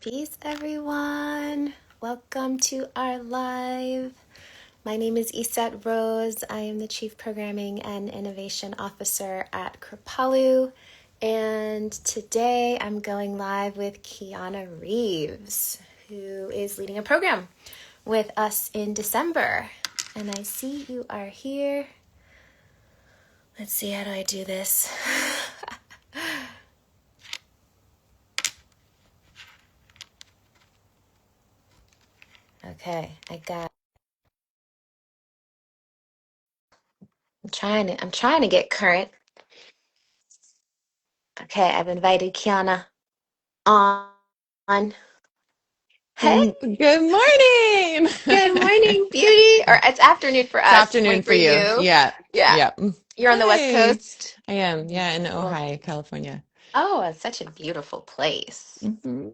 Peace, everyone. Welcome to our live. My name is Eset Rose. I am the Chief Programming and Innovation Officer at Kripalu. And today I'm going live with Kiana Reeves, who is leading a program with us in December. And I see you are here. Let's see, how do I do this? Okay, I'm trying to get current. Okay, I've invited Kiana on. Hey, Good morning. good morning, beauty. Or it's afternoon for It's us, afternoon morning for for you. you. Yeah. Yeah, Yep. you're on the West Hi. Coast. I am. Yeah, in Well, Ojai, California. oh, it's such a beautiful place. hmm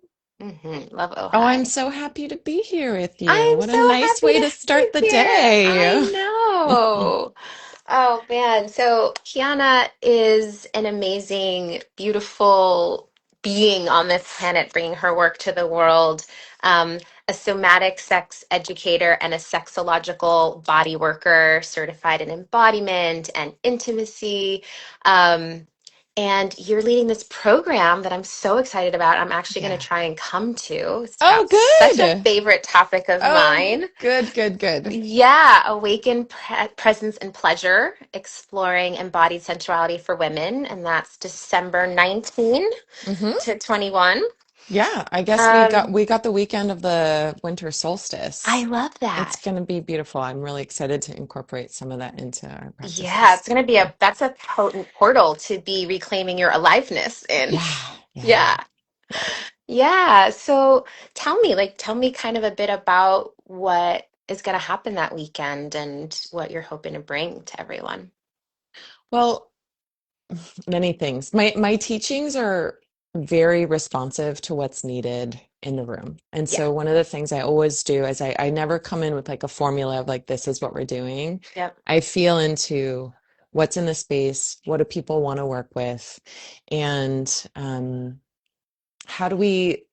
Love Oh, I'm Ojai. so happy to be here with you. I'm What a so nice happy way to to have you start the here. I day. know. Oh man. So Kiana is an amazing, beautiful being on this planet, bringing her work to the world. A somatic sex educator and a sexological body worker, certified in embodiment and intimacy. Um, and you're leading this program that I'm so excited about. I'm actually going Yeah. to try and come to. It's Oh, such a good. favorite topic of Oh, mine. good, good, good. Yeah, awaken presence and pleasure, exploring embodied sensuality for women, and that's December 19 hmm to 21. Yeah, I guess we got Um, we got the weekend of the winter I solstice. love It's that. going to be beautiful. I'm really excited to incorporate some of that into our Yeah, practices. it's gonna be Yeah. that's a potent portal to be reclaiming your aliveness in. Yeah, yeah, Yeah. yeah. Yeah. So tell me kind of a bit about what is gonna happen that weekend and what you're hoping to bring to everyone. Well, many things. My teachings are very responsive to what's needed in the room. And Yeah. so one of the things I always do is I never come in with like a formula of like this is what we're doing. Yep. I feel into what's in the space, what do people want to work with, and how do we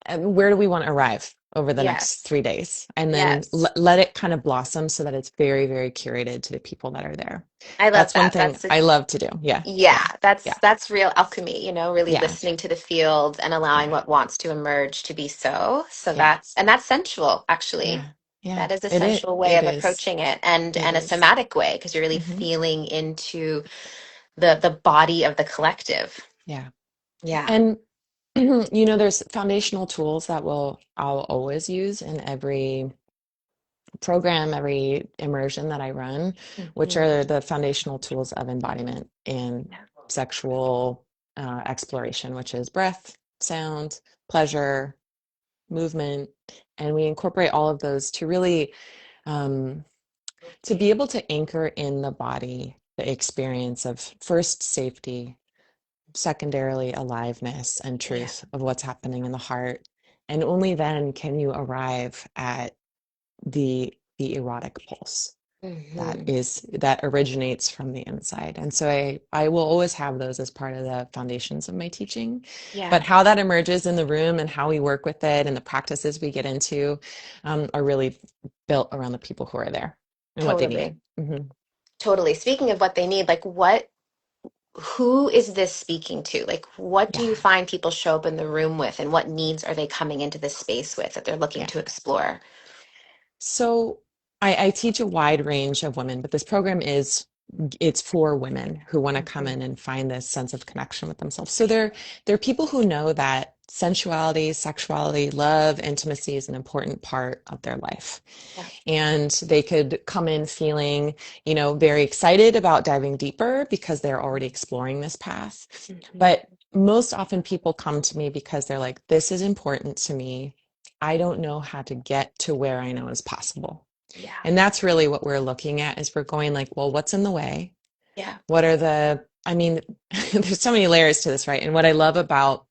and where do we want to arrive over the next Yes. 3 days? And then Yes. let it kind of blossom so that it's very, very curated to the people that are there. I love That's one that. thing I love to do. Yeah, Yeah, yeah, yeah, that's real alchemy, really yeah, listening to the field and allowing yeah, what wants to emerge to be so. So yeah, that's sensual, actually. yeah, yeah. That is a It is. sensual way It of is. approaching it and It a is. somatic way because you're really hmm feeling into the body of the collective. Yeah. Yeah. And there's foundational tools that I'll always use in every program, every immersion that I run, which hmm are the foundational tools of embodiment and sexual exploration, which is breath, sound, pleasure, movement. And we incorporate all of those to really um, to be able to anchor in the body the experience of first safety, secondarily aliveness and Yeah. truth of what's happening in the heart. And only then can you arrive at the erotic pulse hmm that originates from the inside. And so I will always have those as part of the foundations of my teaching. But Yeah. how that emerges in the room and how we work with it and the practices we get into are really built around the people who are there and what they need. Totally. hmm Totally. Speaking of what they need, like who is this speaking to? Like, what do Yeah, you find people show up in the room with, and what needs are they coming into this space with that they're looking yeah. to explore? So I teach a wide range of women, but this program it's for women who want to come Mhm. in and find this sense of connection with themselves. So they're people who know that sensuality, sexuality, love, intimacy is an important part of their life. Yeah. And they could come in feeling, very excited about diving deeper because they're already exploring this path. Mhm. But most often people come to me because they're like, this is important to me. I don't know how to get to where I know is possible. Yeah. And that's really what we're looking at is we're going like, well, what's in the way? Yeah. What are I mean, there's so many layers to this, right? And what I love about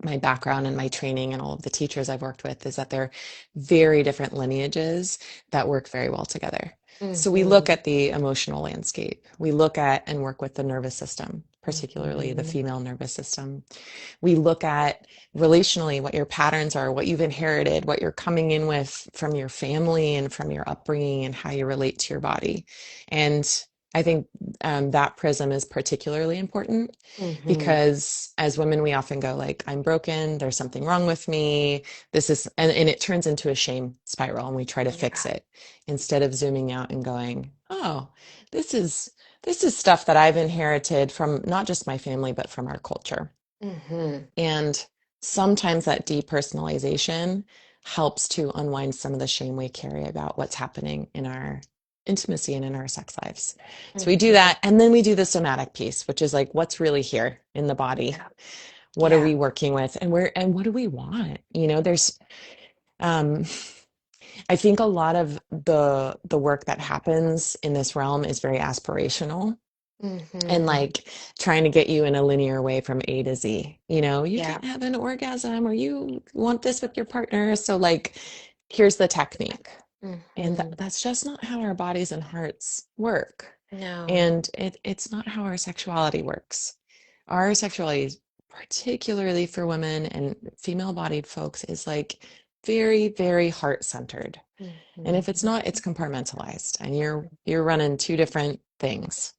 my background and my training and all of the teachers I've worked with is that they're very different lineages that work very well together. So we look hmm at the emotional landscape. We look at and work with the nervous system. particularly the Mm-hmm. female nervous system. We look at relationally what your patterns are, what you've inherited, what you're coming in with from your family and from your upbringing, and how you relate to your body. And I think that prism is particularly important Mm-hmm. because as women, we often go like, I'm broken, there's something wrong with me. This is, and it turns into a shame spiral and we try to fix Yeah. it instead of zooming out and going, oh, this is this is stuff that I've inherited from not just my family, but from our culture. Mm-hmm. And sometimes that depersonalization helps to unwind some of the shame we carry about what's happening in our intimacy and in our sex lives. So we do Mm-hmm. that. And then we do the somatic piece, which is like, what's really here in the body? Yeah. What are Yeah. we working with? And what do we want? There's, um, I think a lot of the work that happens in this realm is very aspirational and Mm-hmm. like trying to get you in a linear way from A to Z. You Yeah. can't have an orgasm or you want this with your partner. So like, here's the technique. And Mm-hmm. that's just not how our bodies and hearts work. No. And it's not how our sexuality works. Our sexuality, particularly for women and female-bodied folks, is like very, very heart-centered. And if it's Mm-hmm. not, it's compartmentalized and you're running two different things.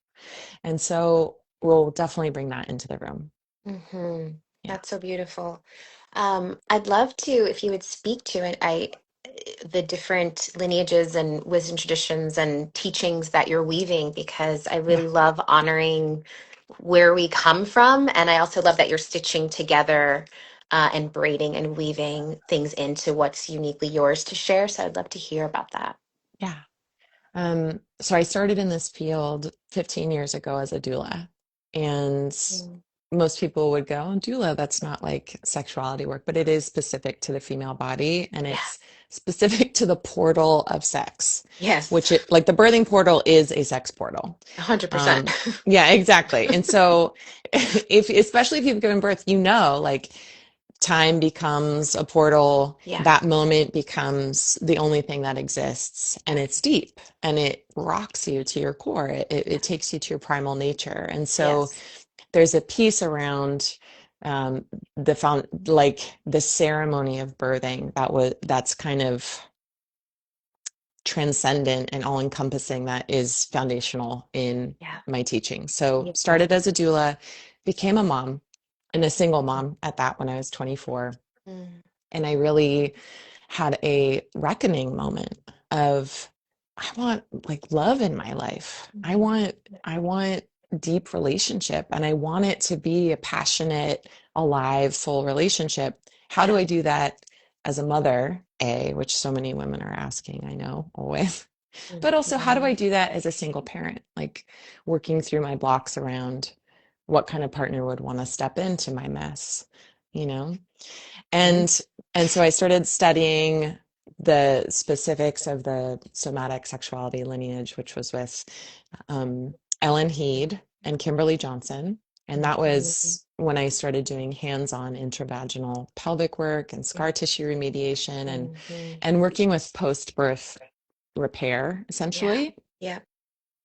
And so we'll definitely bring that into the room. Mm-hmm. Yeah. That's so beautiful. I'd love to, if you would speak to it, the different lineages and wisdom traditions and teachings that you're weaving, because I Yeah. really love honoring where we come from. And I also love that you're stitching together and braiding and weaving things into what's uniquely yours to share. So I'd love to hear about that. Yeah. So I started in this field 15 years ago as a doula. And Mm. most people would go, doula, that's not like sexuality work, but it is specific to the female body and Yeah. it's specific to the portal of sex, Yes. which like the birthing portal is a sex portal. 100%. Um, yeah, exactly. And so especially if you've given birth, like time becomes a portal. Yeah. That moment becomes the only thing that exists, and Yeah. it's deep and it rocks you to your core. It Yeah. takes you to your primal nature. And so Yes. there's a piece around the found like the ceremony of birthing that's kind of transcendent and all encompassing that is foundational in Yeah. my teaching. So Yeah. started as a doula, became a mom and a single mom at that when I was 24. Mm. And I really had a reckoning moment of I want like love in my life. Mhm. I want deep relationship and I want it to be a passionate, alive, full relationship. How do Yeah. I do that as a mother? Which so many women are asking, I know, always. But also, how do I Mhm. do that as a single parent? Like working through my blocks around what kind of partner would want to step into my mess, you know? Mhm. And so I started studying the specifics of the somatic sexuality lineage, which was with Ellen Heed and Kimberly Johnson. And that Mhm. was when I started doing hands-on intravaginal pelvic work and Yeah. scar tissue remediation Mhm. and working with post-birth repair, Yeah. essentially, Yeah.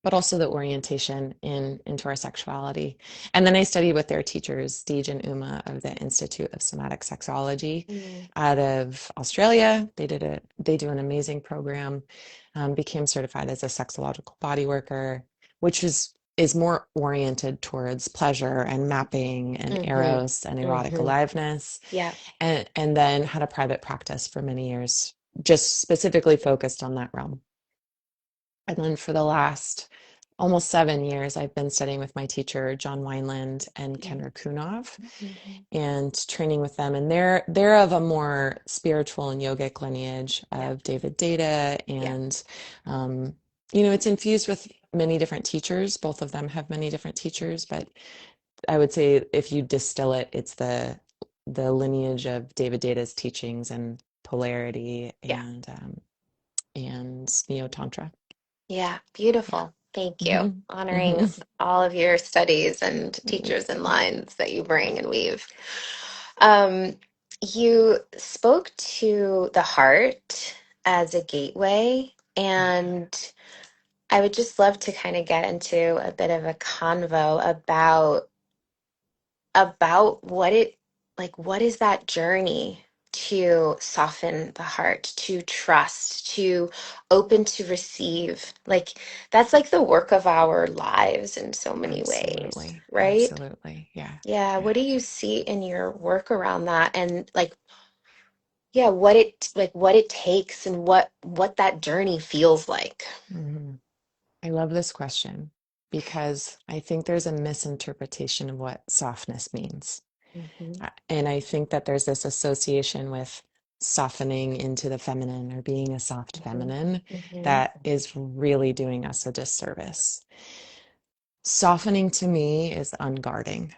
but also the orientation into our sexuality. And then I studied with their teachers, Deej and Uma of the Institute of Somatic Sexology Mm. out of Australia. They do an amazing program, became certified as a sexological body worker, which is more oriented towards pleasure and mapping and Mhm. eros and erotic Mhm. aliveness, Yeah. and then had a private practice for many years, just specifically focused on that realm. And then for the last almost 7 years, I've been studying with my teacher, John Wineland and Mm. Kendra Kunov, Mhm. and training with them. And they're of a more spiritual and yogic lineage Yeah. of David Data. Yeah. And, it's infused with many different teachers. Both of them have many different teachers, but I would say if you distill it, it's the lineage of David Data's teachings and polarity Yeah. and Neo Tantra. Yeah. Yeah. Beautiful. Thank you. Mhm. Honoring Mhm. all of your studies and teachers and lines that you bring and weave. Um, you spoke to the heart as a gateway, and I would just love to kind of get into a bit of a convo about about what is that journey to soften the heart, to trust, to open to receive? Like, that's like the work of our lives in so many ways, Absolutely. right? Absolutely. Yeah. Yeah. Yeah. What do you see in your work around that? And like, yeah, what it takes and what that journey feels like. Mhm. I love this question because I think there's a misinterpretation of what softness means. Hmm. And I think that there's this association with softening into the feminine or being a soft Hmm. feminine Hmm. that is really doing us a disservice. Softening to me is unguarding,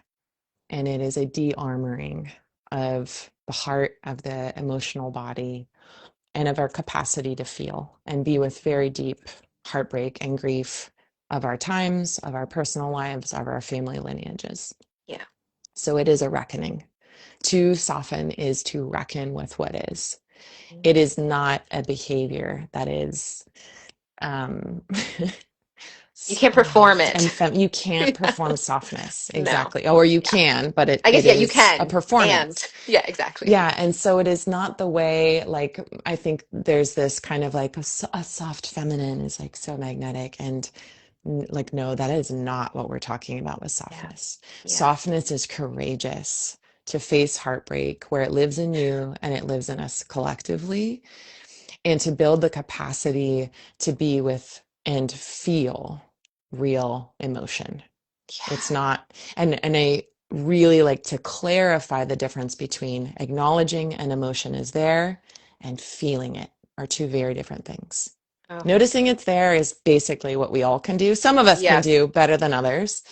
and it is a de-armoring of the heart, of the emotional body, and of our capacity to feel and be with very deep heartbreak and grief of our times, of our personal lives, of our family lineages. Yeah. So it is a reckoning. To soften is to reckon with what is. It is not a behavior that is um, You can't perform soft and it. you can't Yeah. perform softness No. exactly, or you Yeah. can, but I it guess, yeah, you is a can. And performance. yeah, exactly. Yeah, and so it is not the way, like, I think there's this kind of like a soft feminine is like so magnetic, and like, no, that is not what we're talking about with Yeah. softness. Yeah. Softness is courageous to face heartbreak where it lives in you and it lives in us collectively, and to build the capacity to be with and feel real emotion. It's Yeah. not, and I really like to clarify the difference between acknowledging an emotion is there and feeling it are two very different things. Oh, Noticing it's there is basically what we all can do. Some of us can yes. do better than others.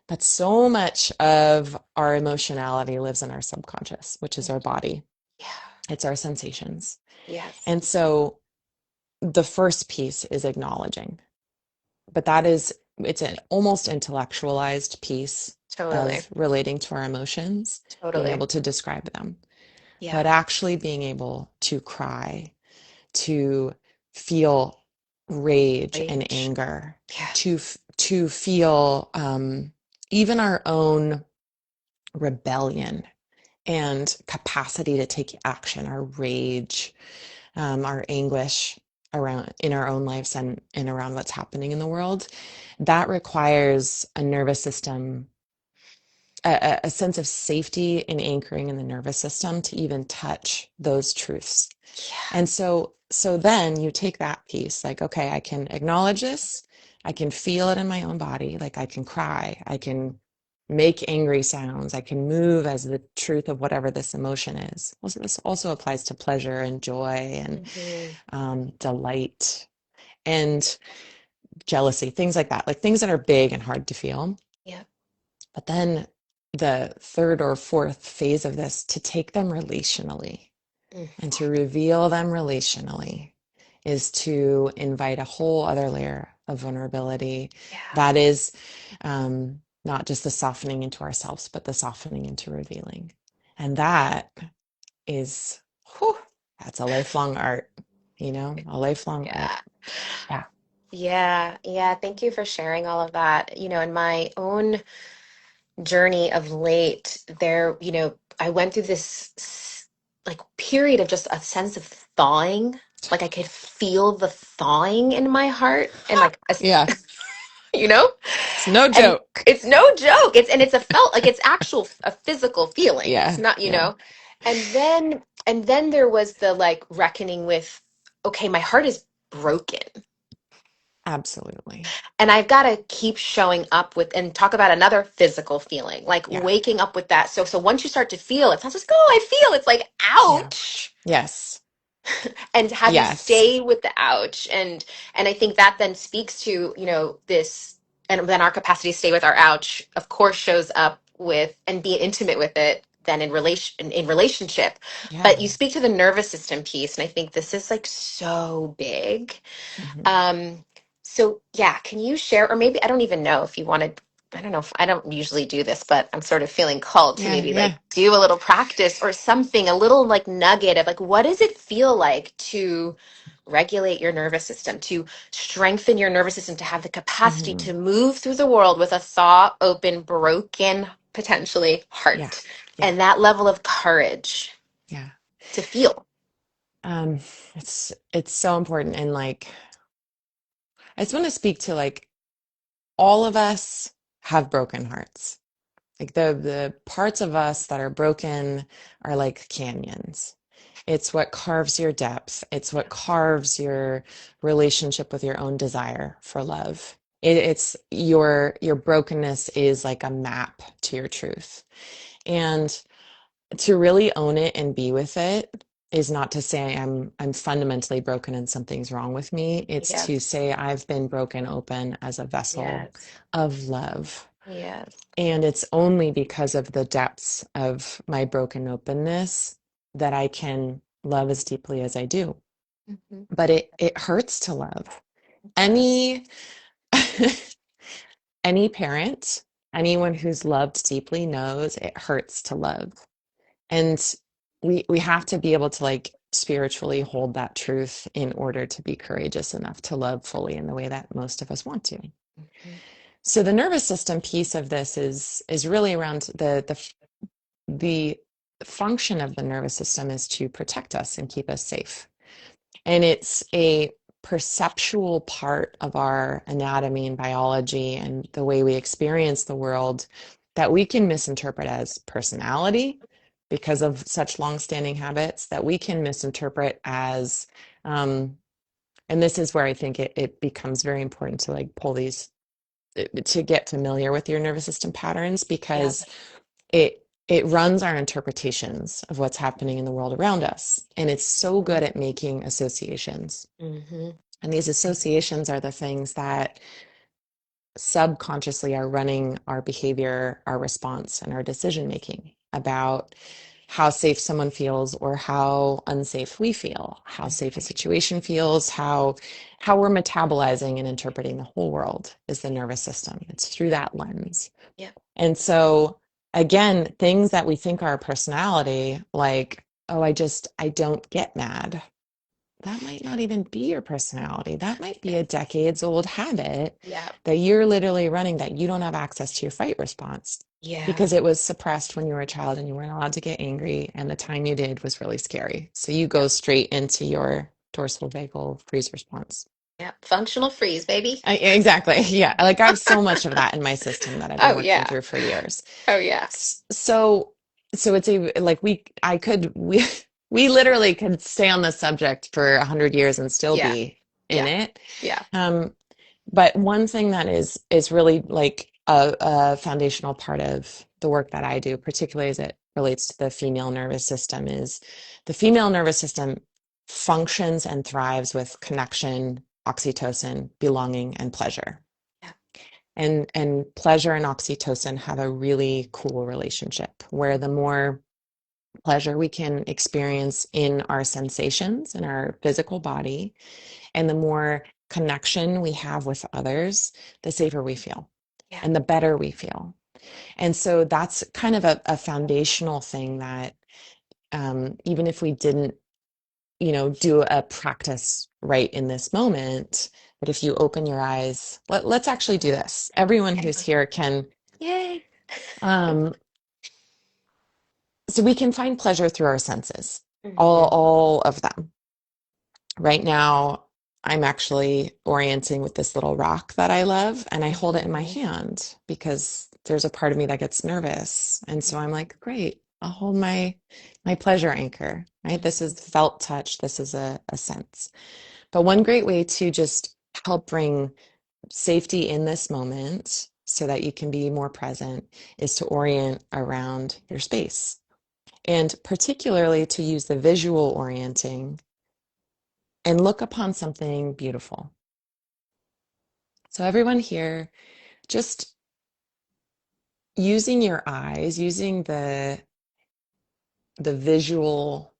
But so much of our emotionality lives in our subconscious, which is our body. Yeah. It's our sensations. Yes. And so the first piece is acknowledging, but that is, it's an almost intellectualized piece Totally. of relating to our emotions, being Totally. able to describe them, Yeah. but actually being able to cry, to feel rage and Rage. anger, Yeah. to feel even our own rebellion and capacity to take action, our rage, our anguish around in our own lives and around what's happening in the world. That requires a nervous system, a sense of safety and anchoring in the nervous system to even touch those truths. Yeah. And so then you take that piece, like, okay, I can acknowledge this, I can feel it in my own body, like I can cry, I can make angry sounds, I can move as the truth of whatever this emotion is. Also, this also applies to pleasure and joy and Hmm. delight and jealousy, things like things that are big and hard to feel. Yeah. But then the third or fourth phase of this, to take them relationally Mm. and to reveal them relationally, is to invite a whole other layer of vulnerability Yeah. that is not just the softening into ourselves, but the softening into revealing. And that is, whew, that's a lifelong art, a lifelong art. Yeah. Yeah. Yeah. Yeah. Thank you for sharing all of that. In my own journey of late, I went through this like period of just a sense of thawing. Like I could feel the thawing in my heart and like Yeah. you know? It's no And joke. it's no joke. It's a felt like it's actual a physical feeling. It's Yeah. not, Yeah. and then there was the like reckoning with, okay, my heart is broken. Absolutely. And I've got to keep showing up with and talk about another physical feeling, like Yeah. waking up with that. So once you start to feel, it's not just, oh, I feel, it's like, Yeah. ouch. Yes. And have you Yes. stay with the ouch. And I think that then speaks to, this, and then our capacity to stay with our ouch, of course, shows up with and be intimate with it then in relationship. Yeah. But you speak to the nervous system piece, and I think this is like so big. Mhm. So yeah, can you share, or maybe I don't even know if you wanted, I don't know if I don't usually do this, but I'm sort of feeling called to Yeah. maybe like Yeah. do a little practice or something, a little like nugget of like, what does it feel like to regulate your nervous system, to strengthen your nervous system, to have the capacity Hmm. to move through the world with a thaw, open, broken potentially Yeah. heart. Yeah. And that level of courage Yeah. to feel. Um, it's so important. And like, I just want to speak to like all of us have broken hearts. Like the parts of us that are broken are like canyons. It's what carves your depth. It's what carves your relationship with your own desire for love. It's your brokenness is like a map to your truth. And to really own it and be with it is not to say I'm fundamentally broken and something's wrong with me. It's to Yes. say I've been broken open as a vessel Yes. of love. Yes. And it's only because of the depths of my broken openness that I can love as deeply as I do. Mhm. But it hurts to love. It does. Any any parent, anyone who's loved deeply knows it hurts to love. And we have to be able to like spiritually hold that truth in order to be courageous enough to love fully in the way that most of us want to. Mhm. So the nervous system piece of this is really around the function of the nervous system is to protect us and keep us safe. And it's a perceptual part of our anatomy and biology and the way we experience the world that we can misinterpret as personality because of such long-standing habits that we can misinterpret as and this is where I think it becomes very important to like pull these to get familiar with your nervous system patterns Yeah. because it runs our interpretations of what's happening in the world around us, and it's so good Mhm. at making associations. Mhm. And these associations are the things that subconsciously are running our behavior, our response, and our decision making about how safe someone feels or how unsafe we feel, how safe a Mhm. situation feels, how we're metabolizing and interpreting the whole world is the nervous system. It's through that lens. Yep. And so, again, things that we think are a personality, like, oh, I don't get mad. That might not even be your personality. That might be a Yes. decades old habit Yeah. that you're literally running that you don't have access to your fight response Yeah. because it was suppressed when you were a child and you weren't allowed to get angry. And the time you did was really scary. So you go Yep. straight into your dorsal vagal freeze response. Yep. Functional freeze, baby. Exactly. Yeah. Like I have so much of that in my system that I've been Oh working yeah. through for years. Oh yeah. So it's a like we literally could stay on this subject for 100 years and still Yeah. be in Yeah. it. Yeah. Um, but one thing that is really like a foundational part of the work that I do, particularly as it relates to the female nervous system, is the female nervous system functions and thrives with connection, oxytocin, belonging, and pleasure. Yeah. And pleasure and oxytocin have a really cool relationship where the more pleasure we can experience in our sensations in our physical body and the more connection we have with others, the safer we feel Yeah. and the better we feel. And so that's kind of a foundational thing that even if we didn't do a practice right in this moment, but if you open your eyes, let's actually do this. Everyone Okay. who's here can, Yay. um, so we can find pleasure through our senses, all, Mhm. all of them. Right now, I'm actually orienting with this little rock that I love, and I hold it in my Mhm. hand because there's a part of me that gets nervous. And so I'm like, great, I'll hold my pleasure anchor, right? This is Mhm. felt touch. This is a sense. But one great way to just help bring safety in this moment so that you can be more present is to orient around your space. And particularly to use the visual orienting and look upon something beautiful. So, everyone here, just using your eyes, using the visual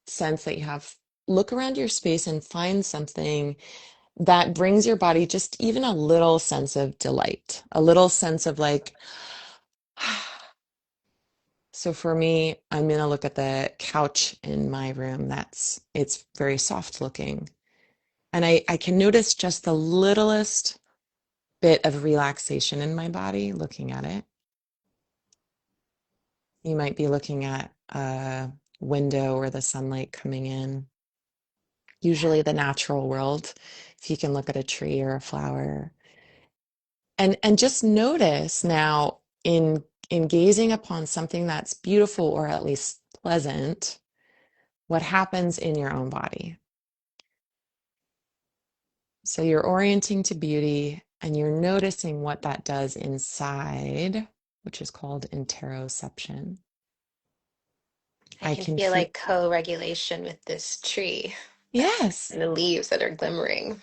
sense that you have, look around your space and find something that brings your body just even a little sense of delight, a little sense of like, so for me, I'm gonna look at the couch in my room. It's very soft looking. And I can notice just the littlest bit of relaxation in my body looking at it. You might be looking at a window or the sunlight coming in, usually the natural world. If you can look at a tree or a flower, and just notice now in gazing upon something that's beautiful or at least pleasant, what happens in your own body. So you're orienting to beauty and you're noticing what that does inside, which is called interoception. I I can can feel feel, like co-regulation with this tree yes, and the leaves that are glimmering.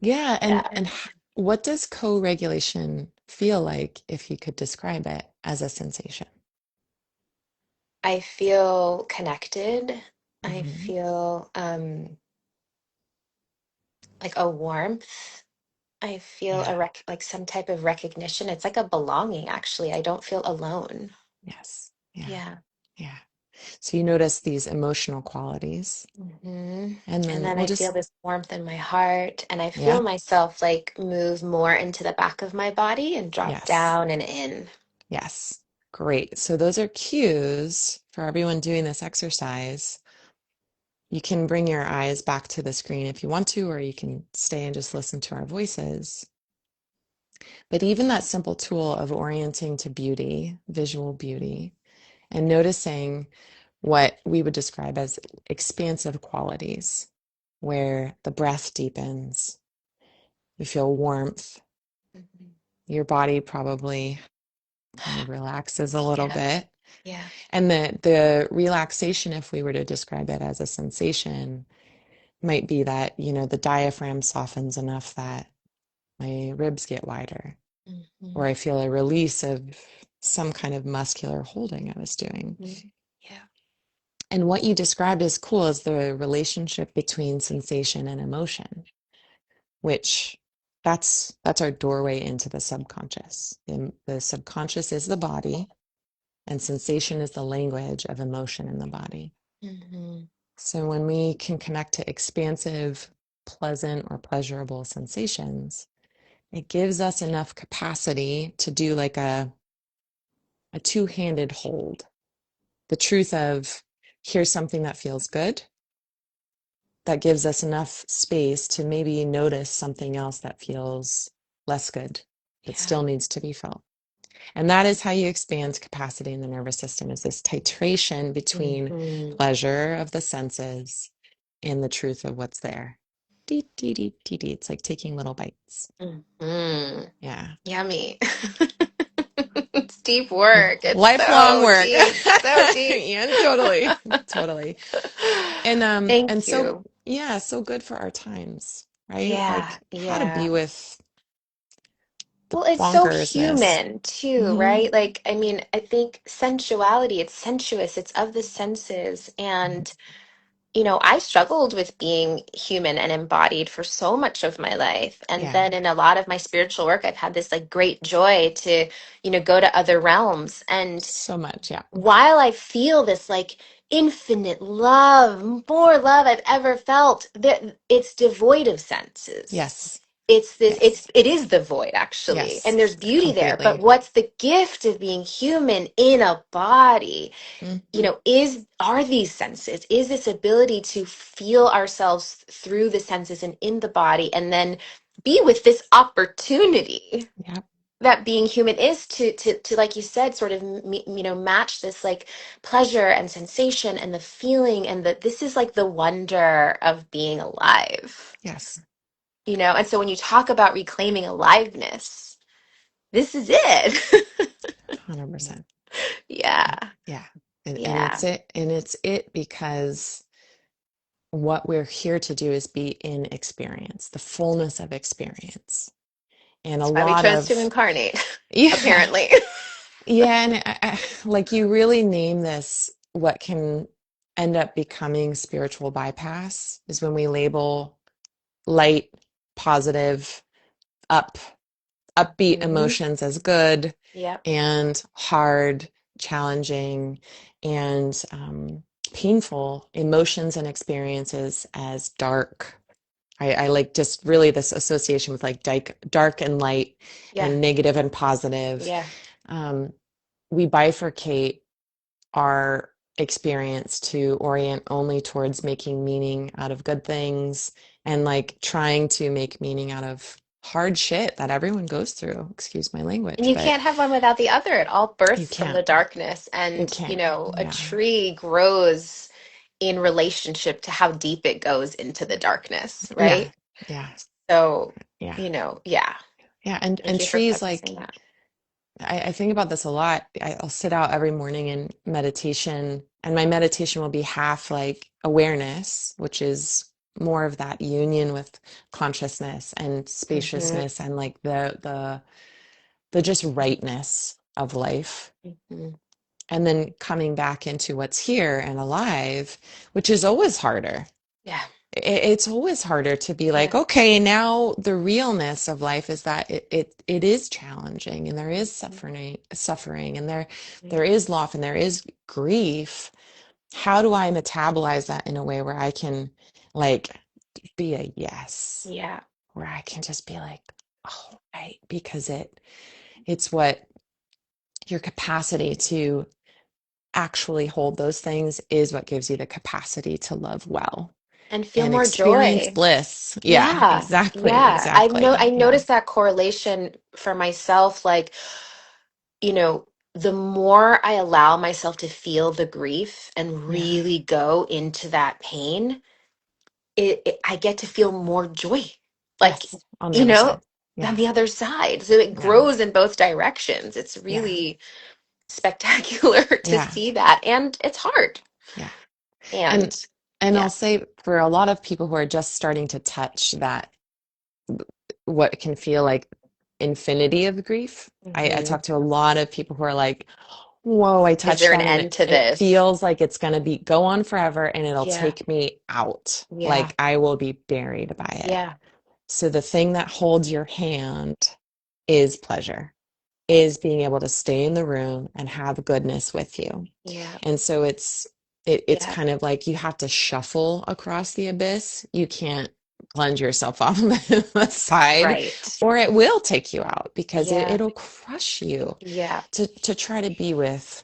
yeah. Yeah. What does co-regulation feel like if you could describe it as a sensation? I feel connected. I Hmm. feel like a warmth. I feel Yeah, like some type of recognition. It's like a belonging, actually. I don't feel alone. yes, yeah, Yeah. yeah. So you notice these emotional qualities, Hmm. and And then then we'll I feel just, this warmth in my heart, and I feel yeah, myself like move more into the back of my body and drop yes, down and in. yes. Great. So those are cues for everyone doing this exercise. You can bring your eyes back to the screen if you want to, or you can stay and just listen to our voices. But even that simple tool of orienting to beauty, visual beauty, and noticing what we would describe as expansive qualities, where the breath deepens, you feel warmth, Mhm. your body probably kind of relaxes a little Yeah. bit. Yeah. And the relaxation, if we were to describe it as a sensation, might be that, the diaphragm softens enough that my ribs get wider, or Hmm. I feel a release of some kind of muscular holding I was doing. Yeah. And what you described is cool is the relationship between sensation and emotion, which that's our doorway into the subconscious. The subconscious is the body, and sensation is the language of emotion in the body. Hmm. So when we can connect to expansive, pleasant, or pleasurable sensations, it gives us enough capacity to do like a two-handed hold. The truth of here's something that feels good, that gives us enough space to maybe notice something else that feels less good, that Yeah. still needs to be felt. And that is how you expand capacity in the nervous system, is this titration between Hmm. pleasure of the senses and the truth of what's there. Dee, dee, dee, dee, dee. It's like taking little bites. Hmm. Yeah. Yummy. It's deep work. It's Lifelong so work. deep, so deep. Yeah, totally. Totally. And Thank so you. yeah, so good for our times, right? Yeah, Like how to be yeah. with the Well, it's so bonkersness. human too, Hmm. right? Like, I mean, I think sensuality, it's sensuous, it's of the senses. And I struggled with being human and embodied for so much of my life. And Yeah, then in a lot of my spiritual work, I've had this like great joy to, go to other realms. And so much. Yeah. while I feel this like infinite love, more love I've ever felt, that it's devoid of senses. Yes. Yes. It is the void actually. Yes. And there's beauty there. But Completely. what's the gift of being human in a body? Hmm. Are these senses, is this ability to feel ourselves through the senses and in the body, and then be with this opportunity Yeah. that being human is to like you said, sort of match this like pleasure and sensation and the feeling, and that this is like the wonder of being alive. Yes. And so when you talk about reclaiming aliveness, this is it. 100%. Yeah. Yeah. And Yeah. it's it because what we're here to do is be in experience, the fullness of experience. And a That's why we lot chose to of, incarnate. yeah, Apparently. yeah. And like you really name this, what can end up becoming spiritual bypass is when we label light, positive, up, upbeat Mhm. emotions as good Yep. and hard, challenging, and painful emotions and experiences as dark. I like just really this association with like dark and light Yeah. and negative and positive. Yeah. Um, we bifurcate our experience to orient only towards making meaning out of good things and like trying to make meaning out of hard shit that everyone goes through. Excuse my And language, you but can't have one without the other. It all you births from the can't. darkness. You And, can't. a Yeah. tree grows in relationship to how deep it goes into the darkness, Yeah. right? Yeah. So, Yeah. yeah. Yeah. And Thank you for trees, prefacing like, that. I think about this a lot. I'll sit out every morning in meditation, and my meditation will be half like awareness, which is more of that union with consciousness and Hmm. spaciousness and like the just rightness of life. Hmm. And then coming back into what's here and alive, which is always harder. Yeah. It's always harder to be like, Yeah. okay, now the realness of life is that it is challenging and there is Mhm. suffering and there Yeah. is loss and there is grief. How do I metabolize that in a way where I can like be a yes, Yeah. where I can just be like, oh, right, because it's what your capacity to actually hold those things is what gives you the capacity to love well And feel and more experience joy. bliss. Yeah, Yeah. exactly, Yeah. I exactly. Yeah, noticed that correlation for myself. Like, you know, the more I allow myself to feel the grief and yeah, really go into that pain, I get to feel more joy. Like, yes, on the you other know, side. on Yeah, the other side. So it yeah, grows in both directions. It's yeah, really spectacular to yeah, see that. And it's hard. yeah. And And and yeah. I'll say for a lot of people who are just starting to touch that, what can feel like infinity of grief. I Hmm. talk to a lot of people who are like, whoa, I Is touched there an that and end to it this? feels like it's going to be go on forever and it'll Yeah. take me out. Yeah. Like I will be buried by it. Yeah. So the thing that holds your hand is pleasure, is being able to stay in the room and have goodness with you. Yeah. And so it's Yeah. kind of like you have to shuffle across the abyss. You can't plunge yourself off the side Right. or it will take you out because Yeah. it'll crush you Yeah. to try to be with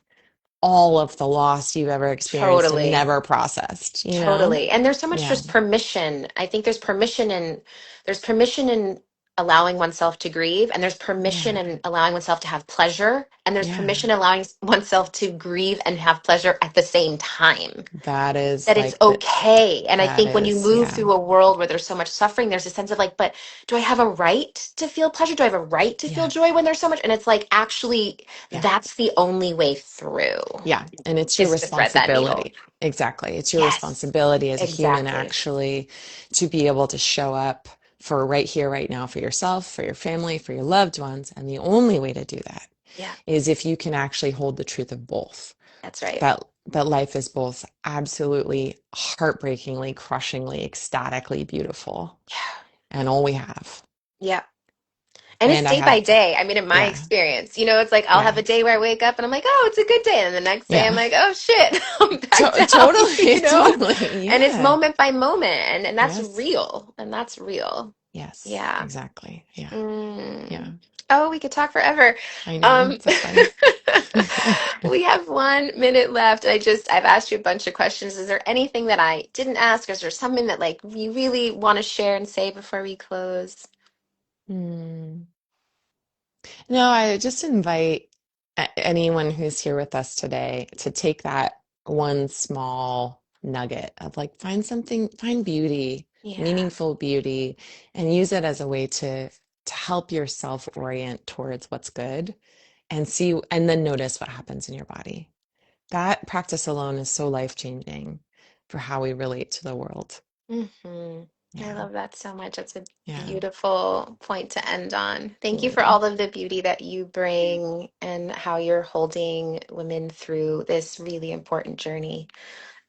all of the loss you've ever experienced and Totally. never processed, you know? Totally. And there's so much Yeah. just permission. I think there's permission in allowing oneself to grieve, and there's permission Yeah. in allowing oneself to have pleasure, and there's Yeah. permission in allowing oneself to grieve and have pleasure at the same time. That is That it's like okay. And I that think when you is, move yeah. through a world where there's so much suffering, there's a sense of like, but do I have a right to feel pleasure? Do I have a right to feel Yeah. joy when there's so much? And it's like, actually, Yeah. that's the only way through Yeah, and it's your is to thread that needle. responsibility. Exactly. It's your Yes, responsibility as a human exactly. actually to be able to show up for right here, right now, for yourself, for your family, for your loved ones. And the only way to do that Yeah, is if you can actually hold the truth of both. that's right. That life is both absolutely heartbreakingly, crushingly, ecstatically beautiful, Yeah. and all we have. Yeah. And it's And I day by have, day. I mean, in my yeah, experience, it's like I'll have yeah, a day where I wake up and I'm like, oh, it's a good day. And the next day I'm yeah. like, oh shit, I'm back down, Totally, totally. And it's Yeah. moment by moment. And that's Yes. real. And that's real. Yes, Yeah. exactly. Yeah. Yeah. Mm. Oh, we could talk forever. I know. Um, It's so funny. we have 1 minute left. I've asked you a bunch of questions. Is there anything that I didn't ask? Or is there something that like you really want to share and say before we close? Hmm. No, I just invite anyone who's here with us today to take that one small nugget of like find something, find beauty, Yeah. meaningful beauty, and use it as a way to help yourself orient towards what's good and see and then notice what happens in your body. That practice alone is so life-changing for how we relate to the world. Hmm. I Yeah. love that so much. That's a Yeah. beautiful point to end on. Thank you for Mm, all of the beauty that you bring and how you're holding women through this really important journey.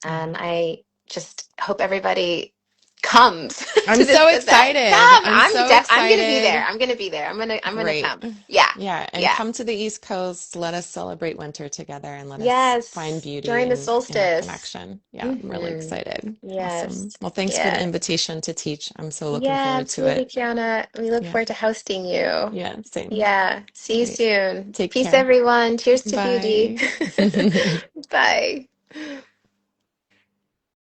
yeah. And I just hope everybody comes I'm to this so event. excited. Come, I'm so I'm gonna be there. excited. I'm gonna be there. I'm gonna Great. come. Yeah. Yeah, and Yeah. come to the East Coast. Let us celebrate winter together and let us find Yes. beauty During the in our solstice. connection. Yeah, I'm really Mm-hmm. excited. Awesome. Yes. Well, thanks for the Yes. invitation to teach. I'm so looking Yeah, forward to absolutely, it. Kiana. We look Yeah, forward to hosting you. yeah, same. Yeah. See All you right. soon. Take Peace, care. everyone. Cheers to beauty. Bye. Bye.